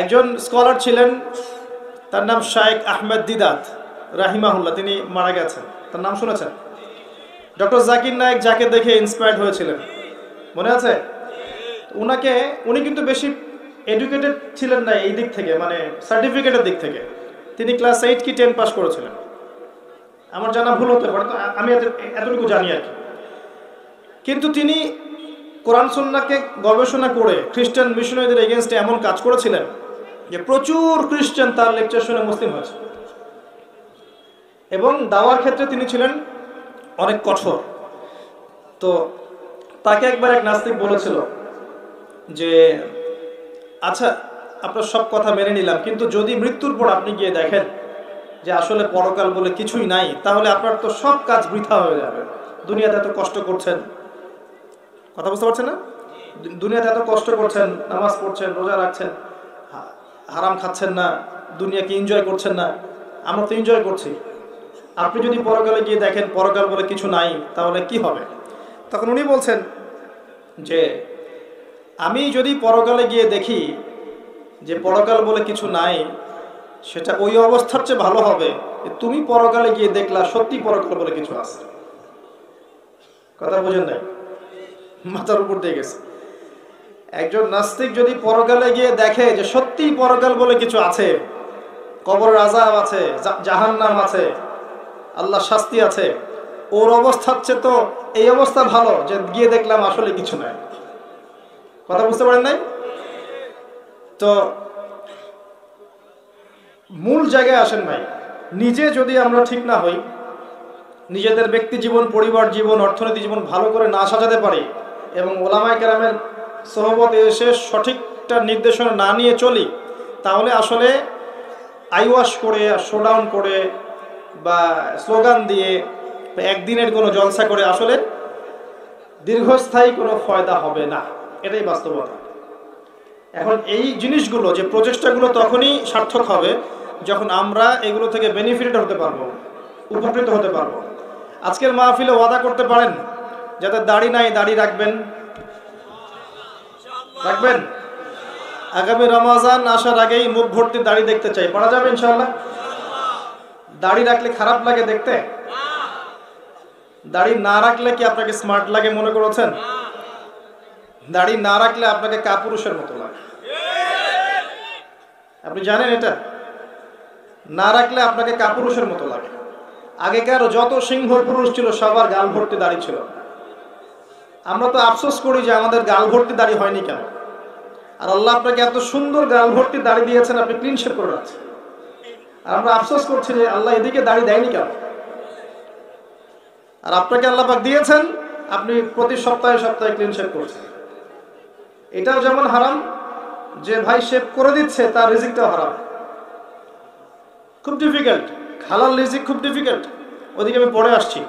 একজন স্কলার ছিলেন, তার নাম শাইখ আহমেদ দিদাত রাহিমাহুল্লাহ, তিনি মারা গেছেন। তার নাম শুনেছেন? ডক্টর জাকির নায়েক যাকে দেখে ইন্সপায়ার্ড হয়েছিলেন, মনে আছে? উনি কিন্তু বেশি এডুকেটেড ছিলেন না এই দিক থেকে, মানে সার্টিফিকেটের দিক থেকে। তিনি ক্লাস 8 কি 10 পাস করেছিলেন, আমার জানা ভুল হতে পারে, তো আমি এতটুকু জানি আর কি। কিন্তু তিনি কোরআন সুন্নাহকে গবেষণা করে খ্রিস্টান মিশনারিদের এগেনস্টে এমন কাজ করেছিলেন যে প্রচুর খ্রিস্টান তার লেকচার শুনে মুসলিম হয়েছে। এবং দাওয়ার ক্ষেত্রে তিনি ছিলেন অনেক কঠোর। তো তাকে একবার এক নাস্তিক বলেছিল যে আচ্ছা, আপনার সব কথা মেনে নিলাম, কিন্তু যদি মৃত্যুর পর আপনি গিয়ে দেখেন যে আসলে পরকাল বলে কিছুই নাই, তাহলে আপনার তো সব কাজ বৃথা হয়ে যাবে। দুনিয়াতে এত কষ্ট করছেন, কথা বুঝতে পারছেন না? দুনিয়াতে এত কষ্ট করছেন, নামাজ পড়ছেন, রোজা রাখছেন, হারাম খাচ্ছেন না, দুনিয়াকে এনজয় করছেন না, আমরা তো এনজয় করছি। আপনি যদি পরকালে গিয়ে দেখেন পরকাল বলে কিছু নাই, তাহলে কি হবে? তখন উনি বলছেন যে আমি যদি পরকালে গিয়ে দেখি যে পরকাল বলে কিছু নাই, সেটা ওই অবস্থার চেয়ে ভালো হবে তুমি পরকালে গিয়ে দেখলা সত্যি পরকাল বলে কিছু আছে। কথা বুঝেন নাই? মাথার উপর দিয়ে গেছে। একজন নাস্তিক যদি পরকালে গিয়ে দেখে যে সত্যি পরকাল বলে কিছু আছে, কবরের আযাব আছে, জাহান্নাম আছে, আল্লাহ শাস্তি আছে, ওর অবস্থার চেয়ে তো এই অবস্থা ভালো যে গিয়ে দেখলাম আসলে কিছু নাই। কথা বুঝতে পারেন নাই? তো মূল জায়গায় আসেন ভাই, নিজে যদি আমরা ঠিক না হই, নিজেদের ব্যক্তি জীবন, পরিবার জীবন, অর্থনীতি জীবন ভালো করে না সাজাতে পারি এবং ওলামায়ে কেরামের সোহবতে এসে সঠিকটা নির্দেশনা না নিয়ে চলি, তাহলে আসলে আইওয়াশ করে, শোডাউন করে বা স্লোগান দিয়ে একদিনের কোনো জলসা করে আসলে দীর্ঘস্থায়ী কোনো ফায়দা হবে না। এটাই বাস্তবতা। এখন এই জিনিসগুলো, যে প্রচেষ্টাগুলো তখনই সার্থক হবে যখন আমরা এগুলো থেকে বেনিফিটেড হতে পারবো, উপকৃত হতে পারবো। আজকের মাহফিলে ওয়াদা করতে পারেন যাতে দাড়ি নাই দাড়ি রাখবেন? রাখবেন? আগামী রমজান আসার আগেই মুখ ভর্তি দাড়ি দেখতে চাই, পারা যাবে ইনশাআল্লাহ? দাড়ি রাখলে খারাপ লাগে দেখতে? দাড়ি না রাখলে কি আপনাকে স্মার্ট লাগে মনে করেছেন? দাড়ি না রাখলে আপনাকে কাপুরুষের মতো লাগে। আপনি জানেন এটা? না রাখলে আপনাকে কাপুরুষের মতো লাগে। আগেকার যত সিংহ পুরুষ ছিল সবার গাল ভর্তি দাড়ি ছিল। আমরা তো আফসোস করি যে আমাদের গাল ভর্তি দাড়ি হয়নি কেন। আর আল্লাহ আপনাকে এত সুন্দর গাল ভর্তি দাড়ি দিয়েছেন, আপনি ক্লিন শেভ করে রাখছেন। আর আমরা আফসোস করছি যে আল্লাহ এদিকে দাড়ি দেয়নি কেন। আর আপনাকে আল্লাহ পাক দিয়েছেন, আপনি প্রতি সপ্তাহে সপ্তাহে ক্লিন শেভ করছেন। এটাও যেমন হারাম, যে ভাই শেভ করে দিচ্ছে তার রিজিকটাও হারাম। খুব ডিফিকাল্ট, হালাল রিজিক খুব ডিফিকাল্ট। ওদিকে আমি পরে আসছি।